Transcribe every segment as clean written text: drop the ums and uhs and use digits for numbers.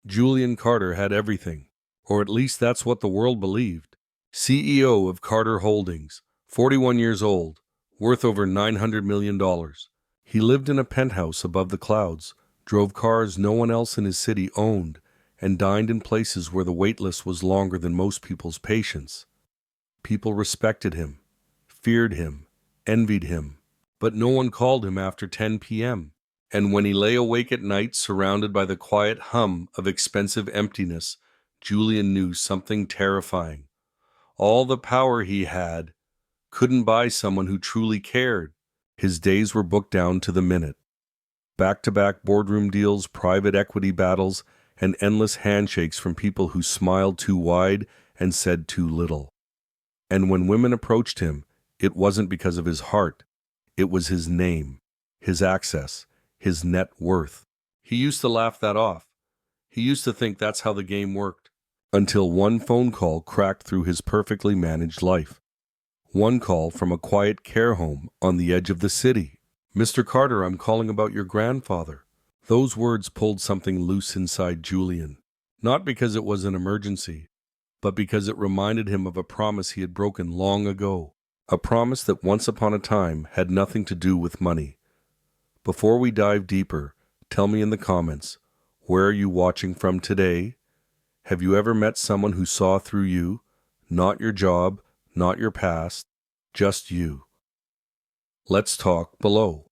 Julian Carter had everything, or at least that's what the world believed. CEO of Carter Holdings, 41 years old, worth over $900 million. He lived in a penthouse above the clouds, drove cars no one else in his city owned, and dined in places where the wait list was longer than most people's patience. People respected him, feared him, envied him, but no one called him after 10 p.m. And when he lay awake at night surrounded by the quiet hum of expensive emptiness, Julian knew something terrifying. All the power he had couldn't buy someone who truly cared. His days were booked down to the minute. Back-to-back boardroom deals, private equity battles, and endless handshakes from people who smiled too wide and said too little. And when women approached him, it wasn't because of his heart. It was his name, his access, his net worth. He used to laugh that off. He used to think that's how the game worked. Until one phone call cracked through his perfectly managed life. One call from a quiet care home on the edge of the city. "Mr. Carter, I'm calling about your grandfather." Those words pulled something loose inside Julian. Not because it was an emergency, but because it reminded him of a promise he had broken long ago. A promise that once upon a time had nothing to do with money. Before we dive deeper, tell me in the comments, where are you watching from today? Have you ever met someone who saw through you? Not your job, not your past, just you. Let's talk below.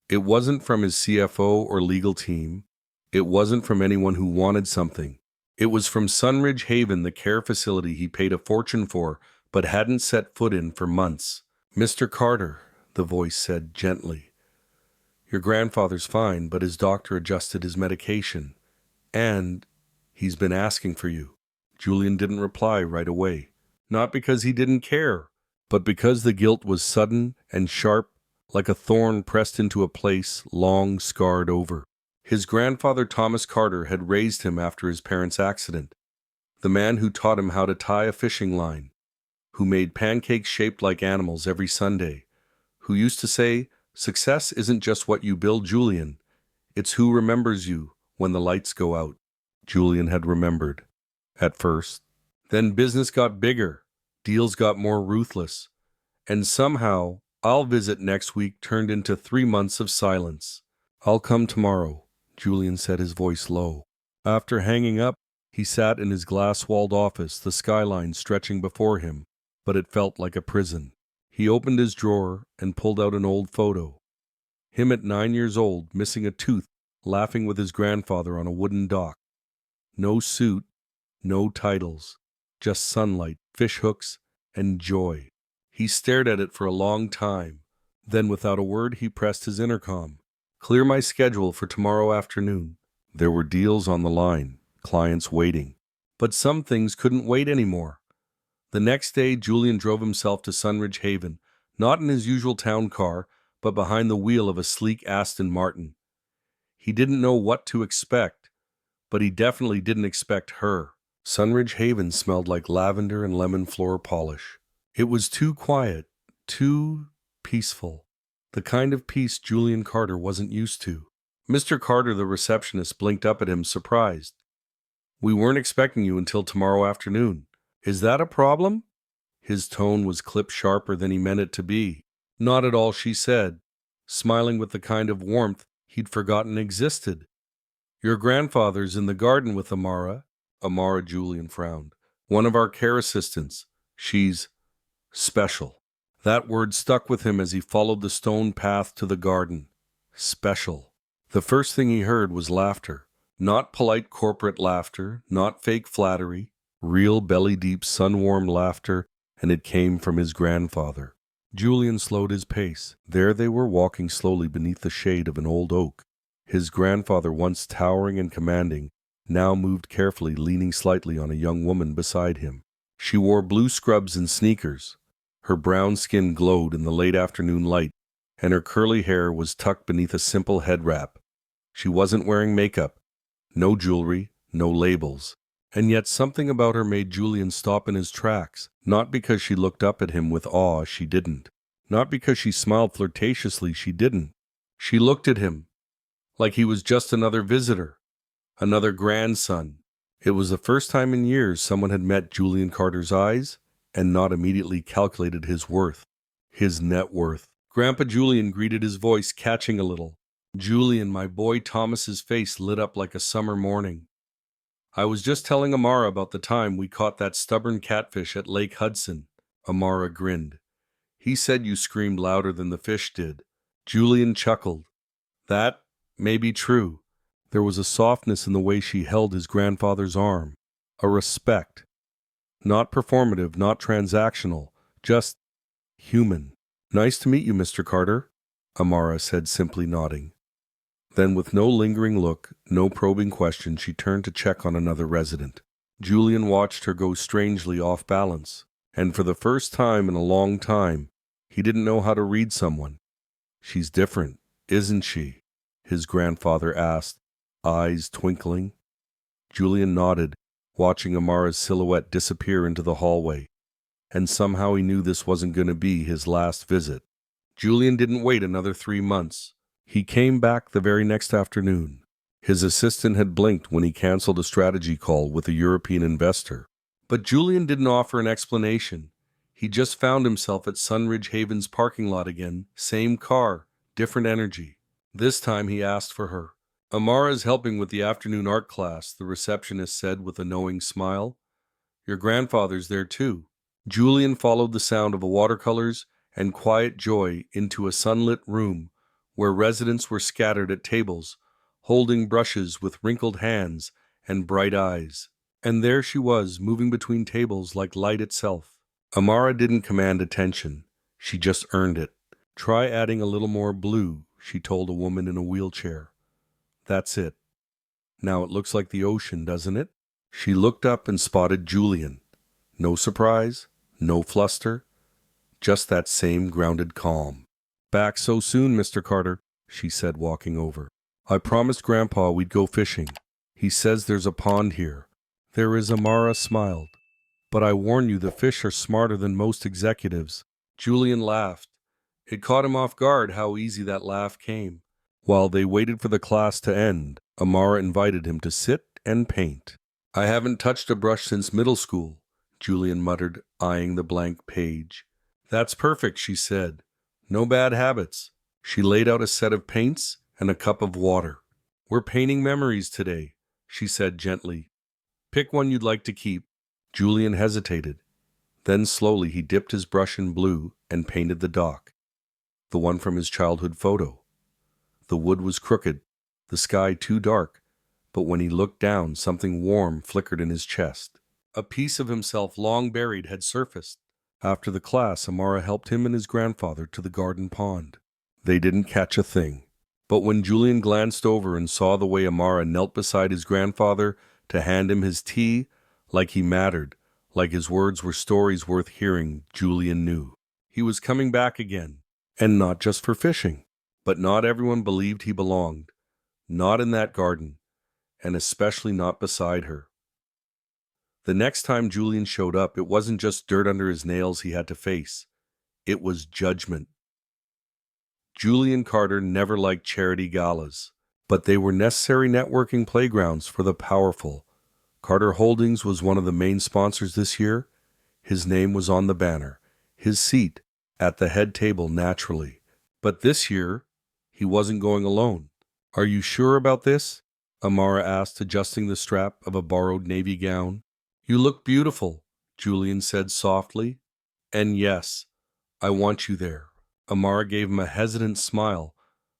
It wasn't from his CFO or legal team. It wasn't from anyone who wanted something. It was from Sunridge Haven, the care facility he paid a fortune for, but hadn't set foot in for months. "Mr. Carter," the voice said gently. "Your grandfather's fine, but his doctor adjusted his medication. And he's been asking for you." Julian didn't reply right away. Not because he didn't care, but because the guilt was sudden and sharp, like a thorn pressed into a place long scarred over. His grandfather Thomas Carter had raised him after his parents' accident. The man who taught him how to tie a fishing line, who made pancakes shaped like animals every Sunday, who used to say, "Success isn't just what you build, Julian. It's who remembers you when the lights go out." Julian had remembered. At first. Then business got bigger. Deals got more ruthless. And somehow, "I'll visit next week" turned into 3 months of silence. "I'll come tomorrow," Julian said, his voice low. After hanging up, he sat in his glass-walled office, the skyline stretching before him, but it felt like a prison. He opened his drawer and pulled out an old photo. Him at 9 years old, missing a tooth, laughing with his grandfather on a wooden dock. No suit, no titles, just sunlight, fish hooks, and joy. He stared at it for a long time. Then, without a word, he pressed his intercom. "Clear my schedule for tomorrow afternoon." There were deals on the line, clients waiting. But some things couldn't wait anymore. The next day, Julian drove himself to Sunridge Haven, not in his usual town car, but behind the wheel of a sleek Aston Martin. He didn't know what to expect, but he definitely didn't expect her. Sunridge Haven smelled like lavender and lemon floor polish. It was too quiet, too peaceful. The kind of peace Julian Carter wasn't used to. Mr. Carter, the receptionist, blinked up at him, surprised. "We weren't expecting you until tomorrow afternoon. Is that a problem?" His tone was clipped sharper than he meant it to be. "Not at all," she said, smiling with the kind of warmth he'd forgotten existed. "Your grandfather's in the garden with Amara." Amara, Julian frowned. "One of our care assistants. She's special." That word stuck with him as he followed the stone path to the garden. Special. The first thing he heard was laughter. Not polite corporate laughter, not fake flattery, real belly-deep, sun-warmed laughter, and it came from his grandfather. Julian slowed his pace. There they were, walking slowly beneath the shade of an old oak. His grandfather, once towering and commanding, now moved carefully, leaning slightly on a young woman beside him. She wore blue scrubs and sneakers. Her brown skin glowed in the late afternoon light, and her curly hair was tucked beneath a simple head wrap. She wasn't wearing makeup, no jewelry, no labels. And yet something about her made Julian stop in his tracks, not because she looked up at him with awe, she didn't. Not because she smiled flirtatiously, she didn't. She looked at him like he was just another visitor. Another grandson. It was the first time in years someone had met Julian Carter's eyes and not immediately calculated his worth, his net worth. Grandpa Julian greeted, his voice catching a little. Julian, my boy. Thomas's face lit up like a summer morning. I was just telling Amara about the time we caught that stubborn catfish at Lake Hudson. Amara grinned. He said you screamed louder than the fish did. Julian chuckled. That may be true. There was a softness in the way she held his grandfather's arm, a respect. Not performative, not transactional, just human. Nice to meet you, Mr. Carter, Amara said, simply nodding. Then, with no lingering look, no probing question, she turned to check on another resident. Julian watched her go strangely off balance, and for the first time in a long time, he didn't know how to read someone. She's different, isn't she? His grandfather asked, eyes twinkling. Julian nodded, watching Amara's silhouette disappear into the hallway. And somehow he knew this wasn't going to be his last visit. Julian didn't wait another 3 months. He came back the very next afternoon. His assistant had blinked when he canceled a strategy call with a European investor. But Julian didn't offer an explanation. He just found himself at Sunridge Haven's parking lot again. Same car, different energy. This time he asked for her. Amara is helping with the afternoon art class, the receptionist said with a knowing smile. Your grandfather's there too. Julian followed the sound of watercolors and quiet joy into a sunlit room where residents were scattered at tables, holding brushes with wrinkled hands and bright eyes. And there she was, moving between tables like light itself. Amara didn't command attention. She just earned it. Try adding a little more blue, she told a woman in a wheelchair. That's it. Now it looks like the ocean, doesn't it? She looked up and spotted Julian. No surprise, no fluster, just that same grounded calm. Back so soon, Mr. Carter, she said, walking over. I promised Grandpa we'd go fishing. He says there's a pond here. There is. Amara smiled. But I warn you, the fish are smarter than most executives. Julian laughed. It caught him off guard how easy that laugh came. While they waited for the class to end, Amara invited him to sit and paint. I haven't touched a brush since middle school, Julian muttered, eyeing the blank page. That's perfect, she said. No bad habits. She laid out a set of paints and a cup of water. We're painting memories today, she said gently. Pick one you'd like to keep. Julian hesitated. Then slowly he dipped his brush in blue and painted the dock. The one from his childhood photo. The wood was crooked, the sky too dark, but when he looked down, something warm flickered in his chest. A piece of himself long buried had surfaced. After the class, Amara helped him and his grandfather to the garden pond. They didn't catch a thing. But when Julian glanced over and saw the way Amara knelt beside his grandfather to hand him his tea, like he mattered, like his words were stories worth hearing, Julian knew. He was coming back again, and not just for fishing. But not everyone believed he belonged. Not in that garden, and especially not beside her. The next time Julian showed up, it wasn't just dirt under his nails he had to face. It was judgment. Julian Carter never liked charity galas, but they were necessary networking playgrounds for the powerful. Carter Holdings was one of the main sponsors this year. His name was on the banner, his seat at the head table naturally. But this year, he wasn't going alone. Are you sure about this? Amara asked, adjusting the strap of a borrowed navy gown. You look beautiful, Julian said softly. And yes, I want you there. Amara gave him a hesitant smile,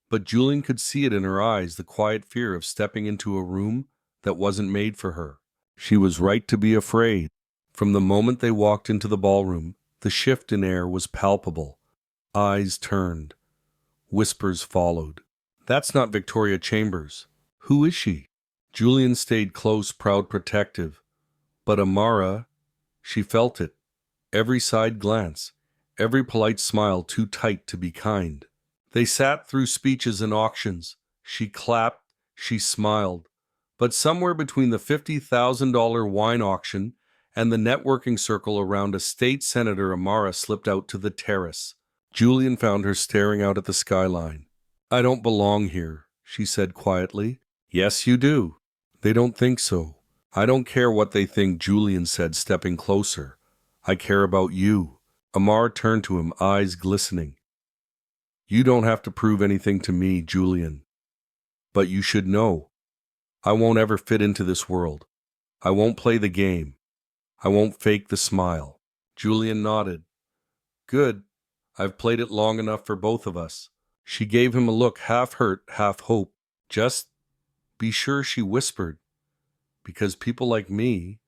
but Julian could see it in her eyes, the quiet fear of stepping into a room that wasn't made for her. She was right to be afraid. From the moment they walked into the ballroom, the shift in air was palpable. Eyes turned. Whispers followed. That's not Victoria Chambers. Who is she? Julian stayed close, proud, protective. But Amara, she felt it. Every side glance, every polite smile too tight to be kind. They sat through speeches and auctions. She clapped, she smiled. But somewhere between the $50,000 wine auction and the networking circle around a state senator, Amara slipped out to the terrace. Julian found her staring out at the skyline. I don't belong here, she said quietly. Yes, you do. They don't think so. I don't care what they think, Julian said, stepping closer. I care about you. Amara turned to him, eyes glistening. You don't have to prove anything to me, Julian. But you should know. I won't ever fit into this world. I won't play the game. I won't fake the smile. Julian nodded. Good. I've played it long enough for both of us. She gave him a look, half hurt, half hope. Just be sure, she whispered. Because people like me,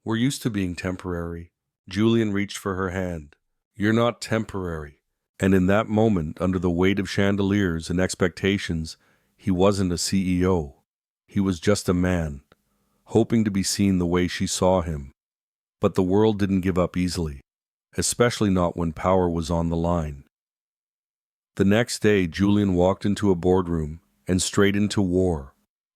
we're used to being temporary. Julian reached for her hand. You're not temporary. And in that moment, under the weight of chandeliers and expectations, he wasn't a CEO. He was just a man, hoping to be seen the way she saw him. But the world didn't give up easily, especially not when power was on the line. The next day, Julian walked into a boardroom and straight into war.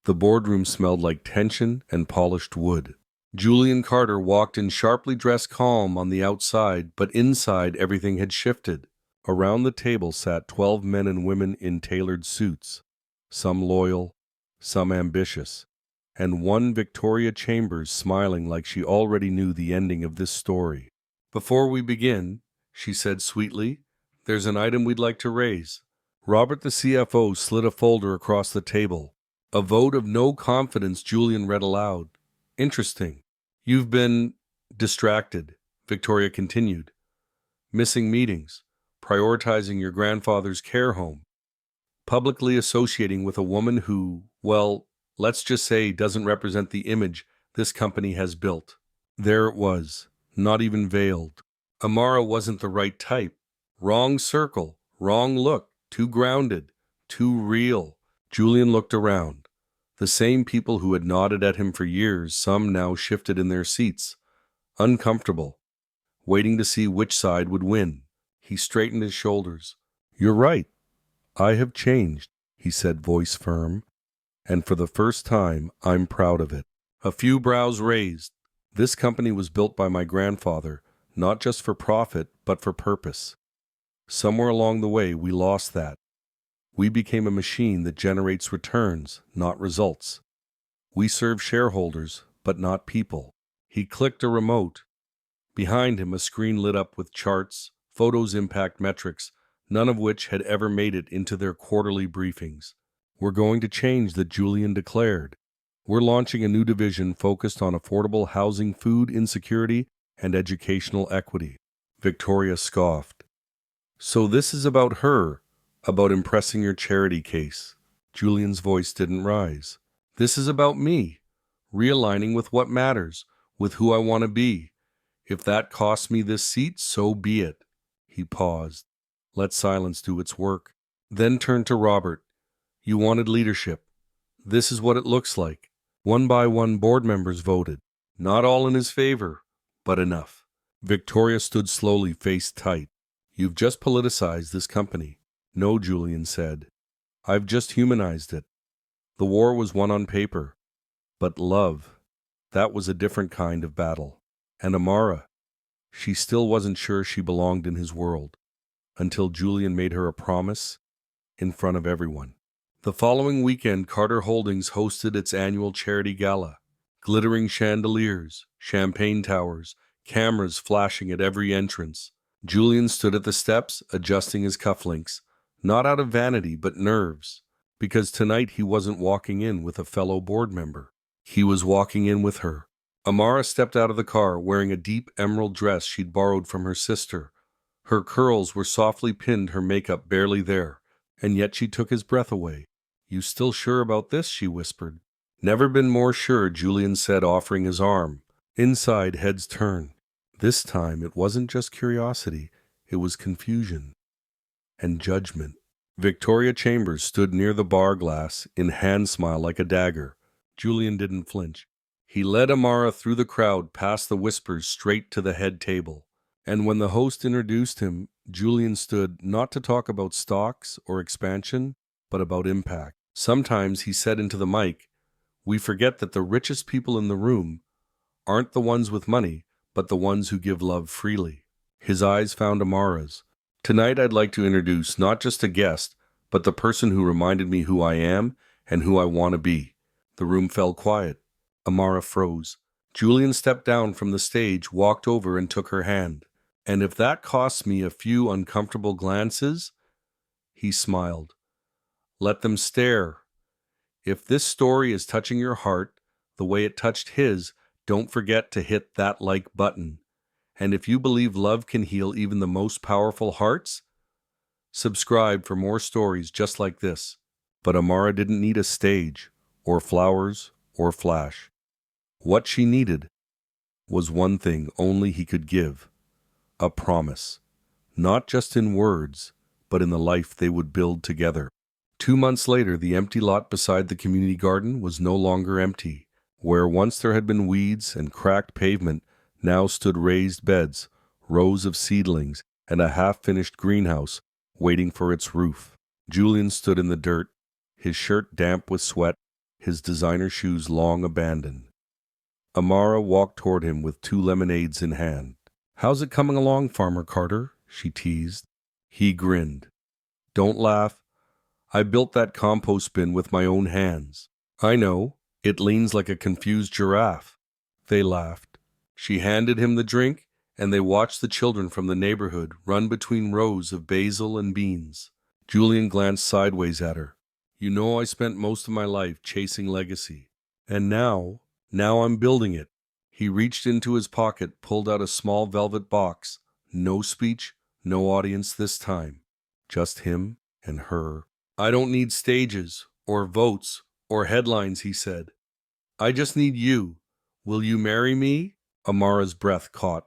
The boardroom smelled like tension and polished wood. Julian Carter walked in sharply dressed, calm on the outside, but inside everything had shifted. Around the table sat 12 men and women in tailored suits, some loyal, some ambitious, and one Victoria Chambers smiling like she already knew the ending of this story. Before we begin, she said sweetly, there's an item we'd like to raise. Robert, the CFO, slid a folder across the table. A vote of no confidence, Julian read aloud. Interesting. You've been distracted, Victoria continued. Missing meetings, prioritizing your grandfather's care home, publicly associating with a woman who, well, let's just say doesn't represent the image this company has built. There it was, not even veiled. Amara wasn't the right type. Wrong circle, wrong look, too grounded, too real. Julian looked around. The same people who had nodded at him for years, some now shifted in their seats, uncomfortable, waiting to see which side would win. He straightened his shoulders. You're right. I have changed, he said, voice firm, and for the first time, I'm proud of it. A few brows raised. This company was built by my grandfather, not just for profit, but for purpose. Somewhere along the way, we lost that. We became a machine that generates returns, not results. We serve shareholders, but not people. He clicked a remote. Behind him, a screen lit up with charts, photos, impact metrics, none of which had ever made it into their quarterly briefings. We're going to change that, Julian declared. We're launching a new division focused on affordable housing, food insecurity, and educational equity. Victoria scoffed. So this is about her, about impressing your charity case. Julian's voice didn't rise. This is about me, realigning with what matters, with who I want to be. If that costs me this seat, so be it. He paused. Let silence do its work. Then turned to Robert. You wanted leadership. This is what it looks like. One by one, board members voted. Not all in his favor, but enough. Victoria stood slowly, face tight. You've just politicized this company. No, Julian said. I've just humanized it. The war was won on paper. But love, that was a different kind of battle. And Amara, she still wasn't sure she belonged in his world, until Julian made her a promise in front of everyone. The following weekend, Carter Holdings hosted its annual charity gala. Glittering chandeliers, champagne towers, cameras flashing at every entrance. Julian stood at the steps, adjusting his cufflinks, not out of vanity but nerves, because tonight he wasn't walking in with a fellow board member. He was walking in with her. Amara stepped out of the car wearing a deep emerald dress she'd borrowed from her sister. Her curls were softly pinned, her makeup barely there, and yet she took his breath away. You still sure about this? She whispered. Never been more sure, Julian said, offering his arm. Inside, heads turned. This time, it wasn't just curiosity, it was confusion and judgment. Victoria Chambers stood near the bar glass, in hand smile like a dagger. Julian didn't flinch. He led Amara through the crowd, past the whispers, straight to the head table. And when the host introduced him, Julian stood not to talk about stocks or expansion, but about impact. Sometimes, he said into the mic, we forget that the richest people in the room aren't the ones with money, but the ones who give love freely. His eyes found Amara's. Tonight I'd like to introduce not just a guest, but the person who reminded me who I am and who I want to be. The room fell quiet. Amara froze. Julian stepped down from the stage, walked over, and took her hand. "And if that costs me a few uncomfortable glances?" He smiled. "Let them stare. If this story is touching your heart the way it touched his, don't forget to hit that like button. And if you believe love can heal even the most powerful hearts, subscribe for more stories just like this." But Amara didn't need a stage, or flowers, or flash. What she needed was one thing only he could give: a promise. Not just in words, but in the life they would build together. 2 months later, the empty lot beside the community garden was no longer empty. Where once there had been weeds and cracked pavement, now stood raised beds, rows of seedlings, and a half-finished greenhouse waiting for its roof. Julian stood in the dirt, his shirt damp with sweat, his designer shoes long abandoned. Amara walked toward him with 2 lemonades in hand. "How's it coming along, Farmer Carter?" she teased. He grinned. "Don't laugh. I built that compost bin with my own hands." "I know. It leans like a confused giraffe." They laughed. She handed him the drink, and they watched the children from the neighborhood run between rows of basil and beans. Julian glanced sideways at her. "You know, I spent most of my life chasing legacy. And now I'm building it." He reached into his pocket, pulled out a small velvet box. No speech, no audience this time. Just him and her. "I don't need stages, or votes, or headlines," he said. "I just need you. Will you marry me?" Amara's breath caught.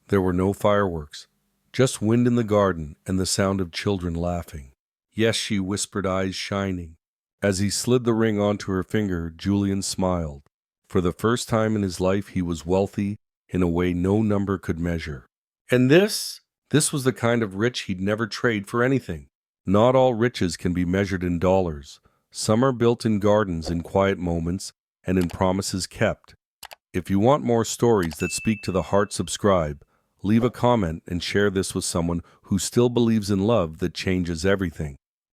There were no fireworks, just wind in the garden and the sound of children laughing. "Yes," she whispered, eyes shining. As he slid the ring onto her finger, Julian smiled. For the first time in his life, he was wealthy in a way no number could measure. And this was the kind of rich he'd never trade for anything. Not all riches can be measured in dollars. Some are built in gardens, in quiet moments, and in promises kept. If you want more stories that speak to the heart, subscribe, leave a comment, and share this with someone who still believes in love that changes everything.